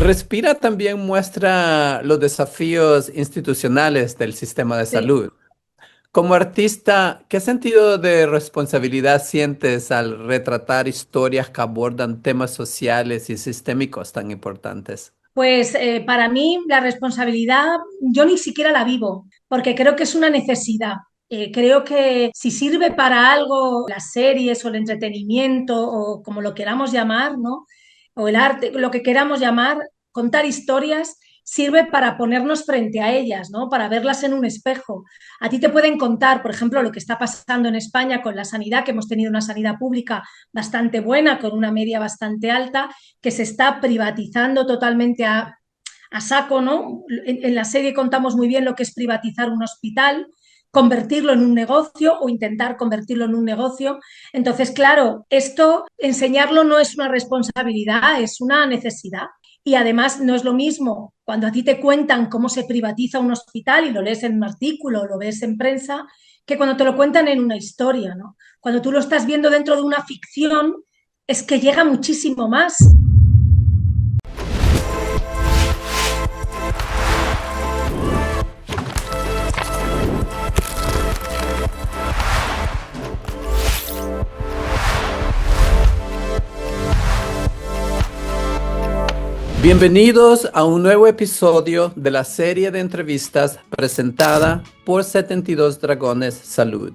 Respira también muestra los desafíos institucionales del sistema de Sí. salud. Como artista, ¿qué sentido de responsabilidad sientes al retratar historias que abordan temas sociales y sistémicos tan importantes? Pues para mí la responsabilidad yo ni siquiera la vivo, porque creo que es una necesidad. Creo que si sirve para algo las series o el entretenimiento o como lo queramos llamar, ¿no? O el arte, lo que queramos llamar, contar historias sirve para ponernos frente a ellas, ¿no? Para verlas en un espejo. A ti te pueden contar, por ejemplo, lo que está pasando en España con la sanidad, que hemos tenido una sanidad pública bastante buena, con una media bastante alta, que se está privatizando totalmente a saco, ¿no? En la serie contamos muy bien lo que es privatizar un hospital, convertirlo en un negocio o intentar convertirlo en un negocio. Entonces, claro, esto, enseñarlo no es una responsabilidad, es una necesidad. Y además no es lo mismo cuando a ti te cuentan cómo se privatiza un hospital y lo lees en un artículo o lo ves en prensa, que cuando te lo cuentan en una historia, ¿no? Cuando tú lo estás viendo dentro de una ficción, es que llega muchísimo más. Bienvenidos a un nuevo episodio de la serie de entrevistas presentada por 72 Dragones Salud.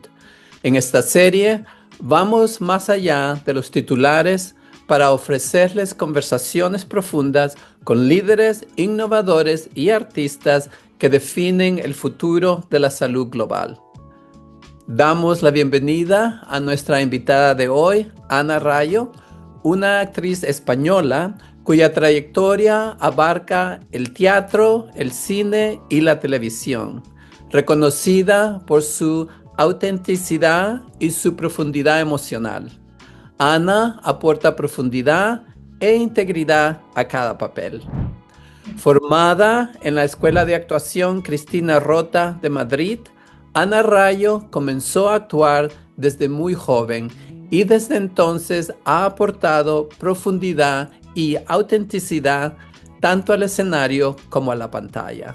En esta serie vamos más allá de los titulares para ofrecerles conversaciones profundas con líderes, innovadores y artistas que definen el futuro de la salud global. Damos la bienvenida a nuestra invitada de hoy, Ana Rayo, una actriz española cuya trayectoria abarca el teatro, el cine y la televisión, reconocida por su autenticidad y su profundidad emocional. Ana aporta profundidad e integridad a cada papel. Formada en la Escuela de Actuación Cristina Rota de Madrid, Ana Rayo comenzó a actuar desde muy joven y desde entonces ha aportado profundidad y autenticidad tanto al escenario como a la pantalla.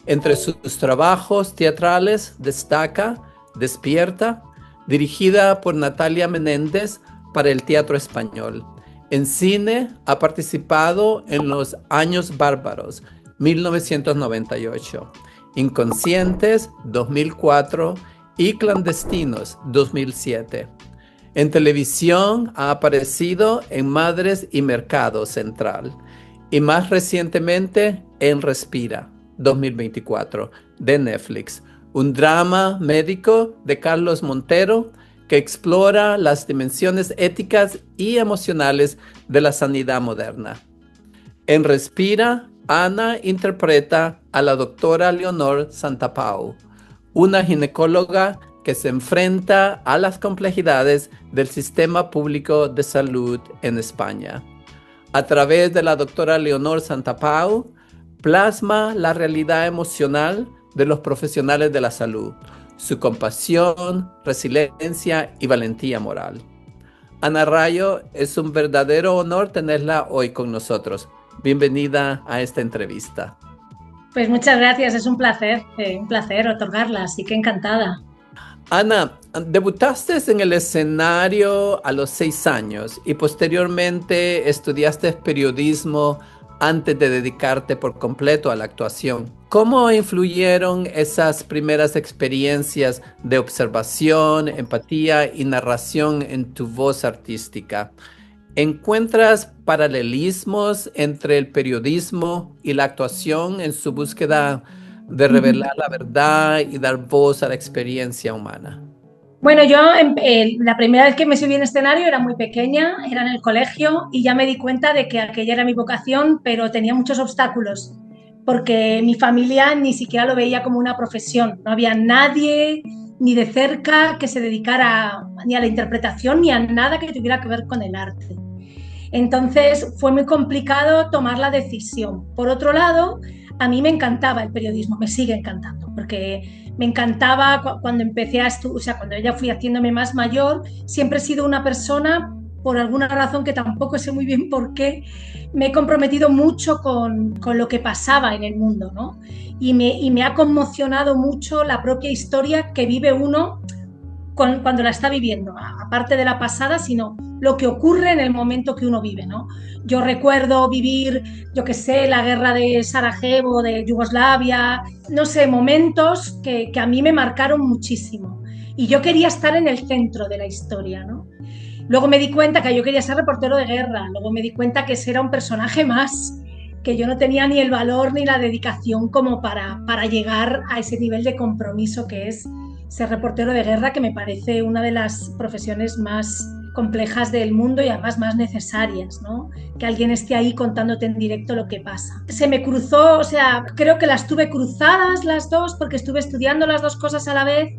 Entre sus trabajos teatrales destaca Despierta, dirigida por Natalia Menéndez para el Teatro Español. En cine ha participado en Los Años Bárbaros, 1998, Inconscientes, 2004 y Clandestinos, 2007. En televisión ha aparecido en Madres y Mercado Central y más recientemente en Respira, 2024, de Netflix, un drama médico de Carlos Montero que explora las dimensiones éticas y emocionales de la sanidad moderna. En Respira, Ana interpreta a la doctora Leonor Santapau, una ginecóloga que se enfrenta a las complejidades del sistema público de salud en España. A través de la doctora Leonor Santapau, plasma la realidad emocional de los profesionales de la salud, su compasión, resiliencia y valentía moral. Ana Rayo, es un verdadero honor tenerla hoy con nosotros. Bienvenida a esta entrevista. Pues muchas gracias, es un placer otorgarla, así que encantada. Ana, debutaste en el escenario a los 6 años y posteriormente estudiaste periodismo antes de dedicarte por completo a la actuación. ¿Cómo influyeron esas primeras experiencias de observación, empatía y narración en tu voz artística? ¿Encuentras paralelismos entre el periodismo y la actuación en su búsqueda de revelar la verdad y dar voz a la experiencia humana? Bueno, yo la primera vez que me subí en escenario era muy pequeña, era en el colegio y ya me di cuenta de que aquella era mi vocación, pero tenía muchos obstáculos, porque mi familia ni siquiera lo veía como una profesión. No había nadie ni de cerca que se dedicara ni a la interpretación ni a nada que tuviera que ver con el arte. Entonces fue muy complicado tomar la decisión. Por otro lado, a mí me encantaba el periodismo, me sigue encantando, porque me encantaba cuando empecé a estudiar, o sea, cuando ya fui haciéndome más mayor, siempre he sido una persona por alguna razón que tampoco sé muy bien por qué, me he comprometido mucho con lo que pasaba en el mundo, ¿no? Y me ha conmocionado mucho la propia historia que vive uno cuando la está viviendo, aparte de la pasada, sino lo que ocurre en el momento que uno vive, ¿no? Yo recuerdo vivir, yo qué sé, la guerra de Sarajevo, de Yugoslavia, no sé, momentos que a mí me marcaron muchísimo. Y yo quería estar en el centro de la historia, ¿no? Luego me di cuenta que yo quería ser reportero de guerra, luego me di cuenta que ese era un personaje más, que yo no tenía ni el valor ni la dedicación como para llegar a ese nivel de compromiso que es ser reportero de guerra, que me parece una de las profesiones más complejas del mundo y además más necesarias, ¿no? Que alguien esté ahí contándote en directo lo que pasa. Se me cruzó, o sea, creo que las tuve cruzadas las dos porque estuve estudiando las dos cosas a la vez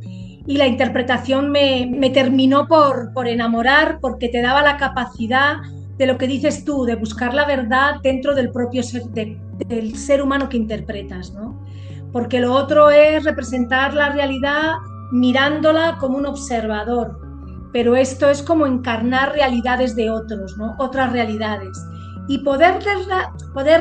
y la interpretación me terminó por enamorar porque te daba la capacidad de lo que dices tú, de buscar la verdad dentro del propio ser, del ser humano que interpretas, ¿no? Porque lo otro es representar la realidad mirándola como un observador, pero esto es como encarnar realidades de otros, ¿no? Otras realidades. Y poder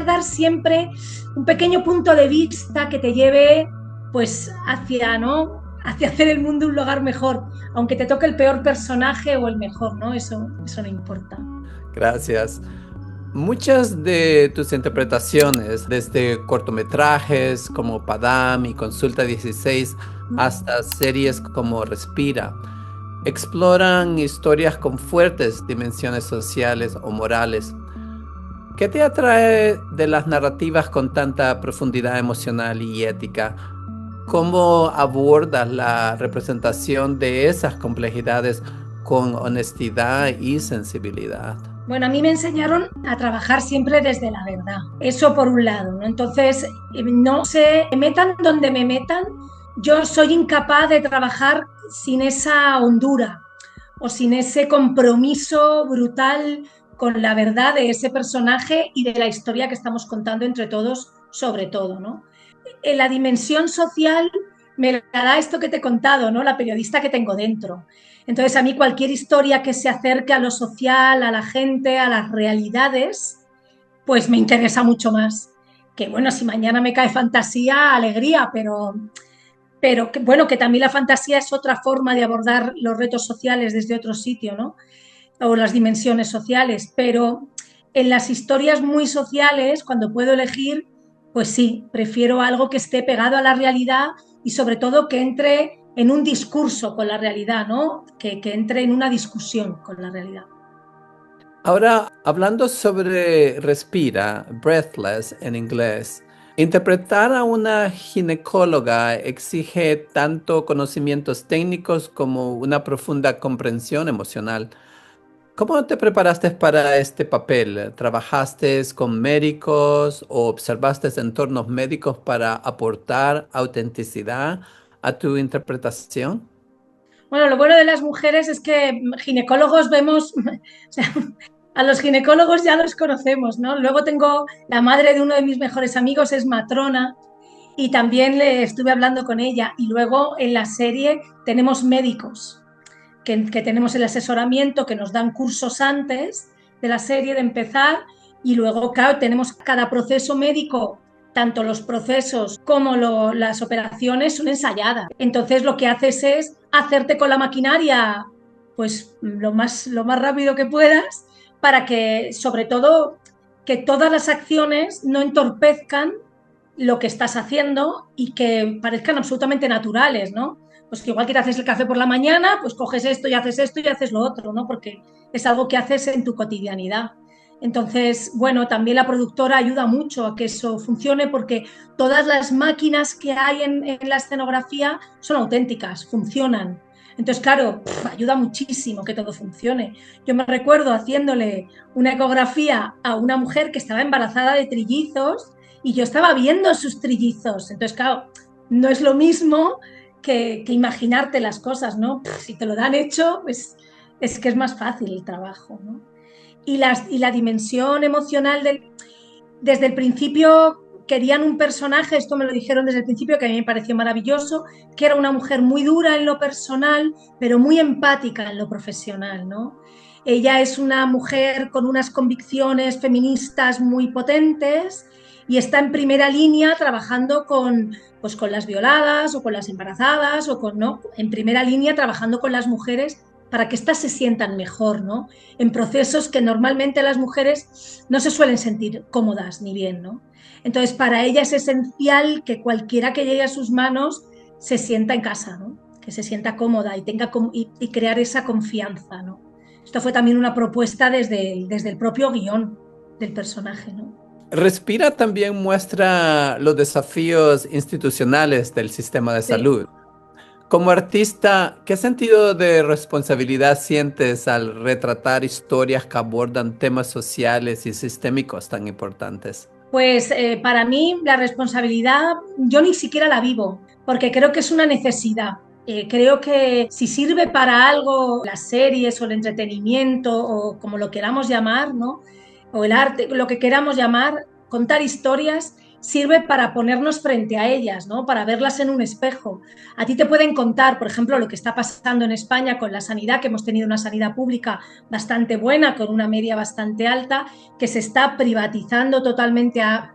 dar siempre un pequeño punto de vista que te lleve pues hacia, ¿no? Hacia hacer el mundo un lugar mejor, aunque te toque el peor personaje o el mejor, ¿no? Eso no importa. Gracias. Muchas de tus interpretaciones, desde cortometrajes como Padam y Consulta 16 hasta series como Respira, exploran historias con fuertes dimensiones sociales o morales. ¿Qué te atrae de las narrativas con tanta profundidad emocional y ética? ¿Cómo abordas la representación de esas complejidades con honestidad y sensibilidad? Bueno, a mí me enseñaron a trabajar siempre desde la verdad. Eso por un lado, ¿no? Entonces, no sé, me metan donde me metan, yo soy incapaz de trabajar sin esa hondura o sin ese compromiso brutal con la verdad de ese personaje y de la historia que estamos contando entre todos, sobre todo, ¿no? En la dimensión social me la da esto que te he contado, ¿no? La periodista que tengo dentro. Entonces, a mí cualquier historia que se acerque a lo social, a la gente, a las realidades, pues me interesa mucho más. Que bueno, si mañana me cae fantasía, alegría, pero que, bueno, que también la fantasía es otra forma de abordar los retos sociales desde otro sitio, ¿no? O las dimensiones sociales, pero en las historias muy sociales, cuando puedo elegir, pues sí, prefiero algo que esté pegado a la realidad y sobre todo que entre en un discurso con la realidad, ¿no? Que entre en una discusión con la realidad. Ahora, hablando sobre Respira, Breathless en inglés, interpretar a una ginecóloga exige tanto conocimientos técnicos como una profunda comprensión emocional. ¿Cómo te preparaste para este papel? ¿Trabajaste con médicos o observaste entornos médicos para aportar autenticidad a tu interpretación? Bueno, lo bueno de las mujeres es que ginecólogos vemos, o sea, a los ginecólogos ya los conocemos, ¿no? Luego tengo la madre de uno de mis mejores amigos, es matrona, y también le estuve hablando con ella. Y luego en la serie tenemos médicos que tenemos el asesoramiento, que nos dan cursos antes de la serie de empezar. Y luego, claro, tenemos cada proceso médico, tanto los procesos como las operaciones son ensayadas. Entonces lo que haces es hacerte con la maquinaria pues lo más rápido que puedas para que, sobre todo, que todas las acciones no entorpezcan lo que estás haciendo y que parezcan absolutamente naturales, ¿no? Pues que igual que te haces el café por la mañana, pues coges esto y haces lo otro, ¿no? Porque es algo que haces en tu cotidianidad. Entonces, bueno, también la productora ayuda mucho a que eso funcione porque todas las máquinas que hay en la escenografía son auténticas, funcionan. Entonces, claro, ayuda muchísimo que todo funcione. Yo me recuerdo haciéndole una ecografía a una mujer que estaba embarazada de trillizos y yo estaba viendo sus trillizos. Entonces, claro, no es lo mismo que imaginarte las cosas, ¿no? Si te lo dan hecho, pues es que es más fácil el trabajo, ¿no? Y la dimensión emocional desde el principio querían un personaje, esto me lo dijeron desde el principio, que a mí me pareció maravilloso, que era una mujer muy dura en lo personal, pero muy empática en lo profesional, ¿no? Ella es una mujer con unas convicciones feministas muy potentes y está en primera línea trabajando pues, con las violadas o con las embarazadas o con, ¿no? En primera línea trabajando con las mujeres para que éstas se sientan mejor, ¿no? En procesos que normalmente las mujeres no se suelen sentir cómodas ni bien, ¿no? Entonces, para ella es esencial que cualquiera que llegue a sus manos se sienta en casa, ¿no? Que se sienta cómoda y, y crear esa confianza, ¿no? Esto fue también una propuesta desde el propio guión del personaje, ¿no? Respira también muestra los desafíos institucionales del sistema de Sí. salud. Como artista, ¿qué sentido de responsabilidad sientes al retratar historias que abordan temas sociales y sistémicos tan importantes? Pues para mí la responsabilidad yo ni siquiera la vivo, porque creo que es una necesidad. Creo que si sirve para algo las series o el entretenimiento o como lo queramos llamar, ¿no? O el arte, lo que queramos llamar, contar historias sirve para ponernos frente a ellas, ¿no? Para verlas en un espejo. A ti te pueden contar, por ejemplo, lo que está pasando en España con la sanidad, que hemos tenido una sanidad pública bastante buena, con una media bastante alta, que se está privatizando totalmente a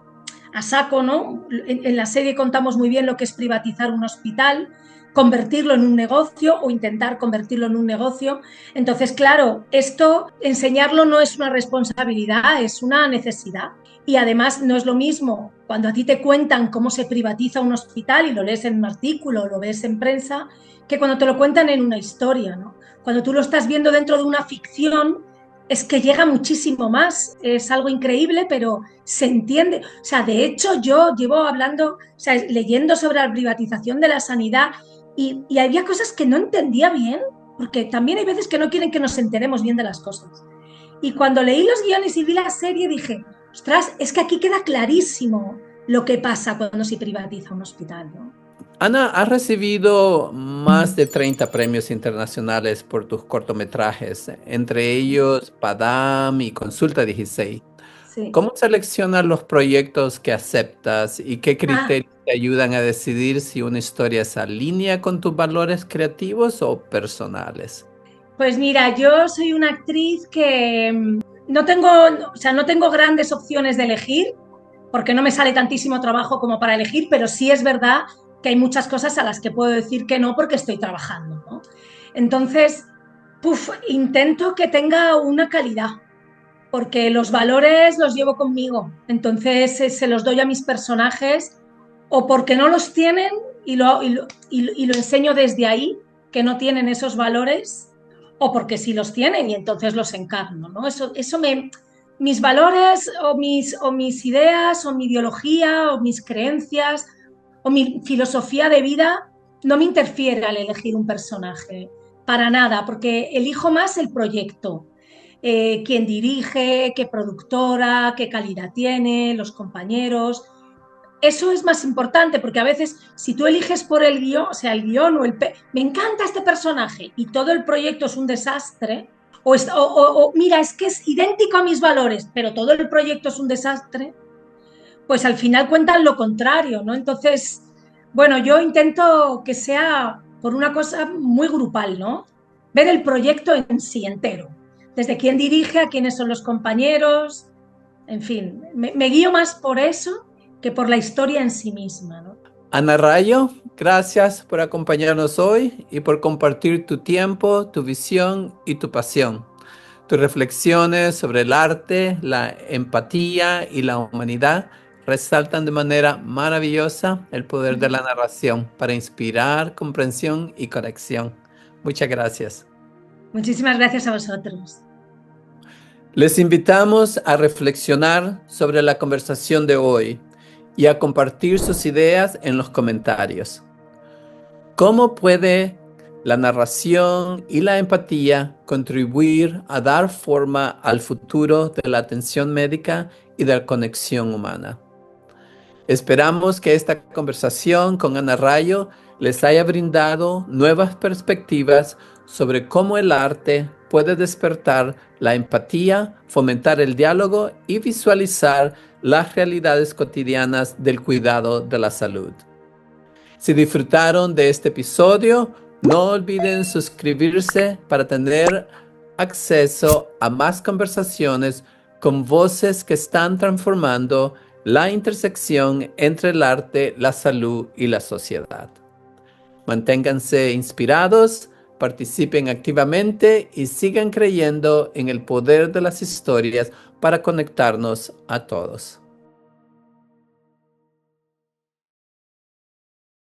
saco, ¿no? En la serie contamos muy bien lo que es privatizar un hospital, convertirlo en un negocio o intentar convertirlo en un negocio. Entonces, claro, esto, enseñarlo no es una responsabilidad, es una necesidad. Y además no es lo mismo cuando a ti te cuentan cómo se privatiza un hospital y lo lees en un artículo, lo ves en prensa, que cuando te lo cuentan en una historia, ¿no? Cuando tú lo estás viendo dentro de una ficción, es que llega muchísimo más. Es algo increíble, pero se entiende. O sea, de hecho, yo llevo hablando, o sea, leyendo sobre la privatización de la sanidad y había cosas que no entendía bien, porque también hay veces que no quieren que nos enteremos bien de las cosas. Y cuando leí los guiones y vi la serie, dije, ostras, es que aquí queda clarísimo lo que pasa cuando se privatiza un hospital, ¿no? Ana, has recibido más de 30 premios internacionales por tus cortometrajes, entre ellos Padam y Consulta 16. Sí. ¿Cómo seleccionas los proyectos que aceptas y qué Ah, criterios te ayudan a decidir si una historia se alinea con tus valores creativos o personales? pues mira, yo soy una actriz que no tengo, o sea, no tengo grandes opciones de elegir, porque no me sale tantísimo trabajo como para elegir, pero sí es verdad que hay muchas cosas a las que puedo decir que no porque estoy trabajando, ¿no? Entonces, intento que tenga una calidad, porque los valores los llevo conmigo, entonces se los doy a mis personajes o porque no los tienen y lo enseño desde ahí, que no tienen esos valores, o porque sí los tienen y entonces los encarno, ¿no? Mis valores o mis ideas o mi ideología o mis creencias o mi filosofía de vida no me interfiere al elegir un personaje, para nada, porque elijo más el proyecto, quién dirige, qué productora, qué calidad tiene, los compañeros. Eso es más importante porque a veces si tú eliges por el guión, o sea, el guión o me encanta este personaje y todo el proyecto es un desastre, o mira, es que es idéntico a mis valores, pero todo el proyecto es un desastre, pues al final cuentan lo contrario, ¿no? Entonces, bueno, yo intento que sea por una cosa muy grupal, ¿no? Ver el proyecto en sí entero, desde quién dirige, a quiénes son los compañeros, en fin, me guío más por eso que por la historia en sí misma, ¿no? Ana Rayo, gracias por acompañarnos hoy y por compartir tu tiempo, tu visión y tu pasión. Tus reflexiones sobre el arte, la empatía y la humanidad resaltan de manera maravillosa el poder de la narración para inspirar comprensión y conexión. Muchas gracias. Muchísimas gracias a vosotros. Les invitamos a reflexionar sobre la conversación de hoy y a compartir sus ideas en los comentarios. ¿Cómo puede la narración y la empatía contribuir a dar forma al futuro de la atención médica y de la conexión humana? Esperamos que esta conversación con Ana Rayo les haya brindado nuevas perspectivas sobre cómo el arte puede despertar la empatía, fomentar el diálogo y visualizar las realidades cotidianas del cuidado de la salud. Si disfrutaron de este episodio, no olviden suscribirse para tener acceso a más conversaciones con voces que están transformando la intersección entre el arte, la salud y la sociedad. Manténganse inspirados, participen activamente y sigan creyendo en el poder de las historias para conectarnos a todos.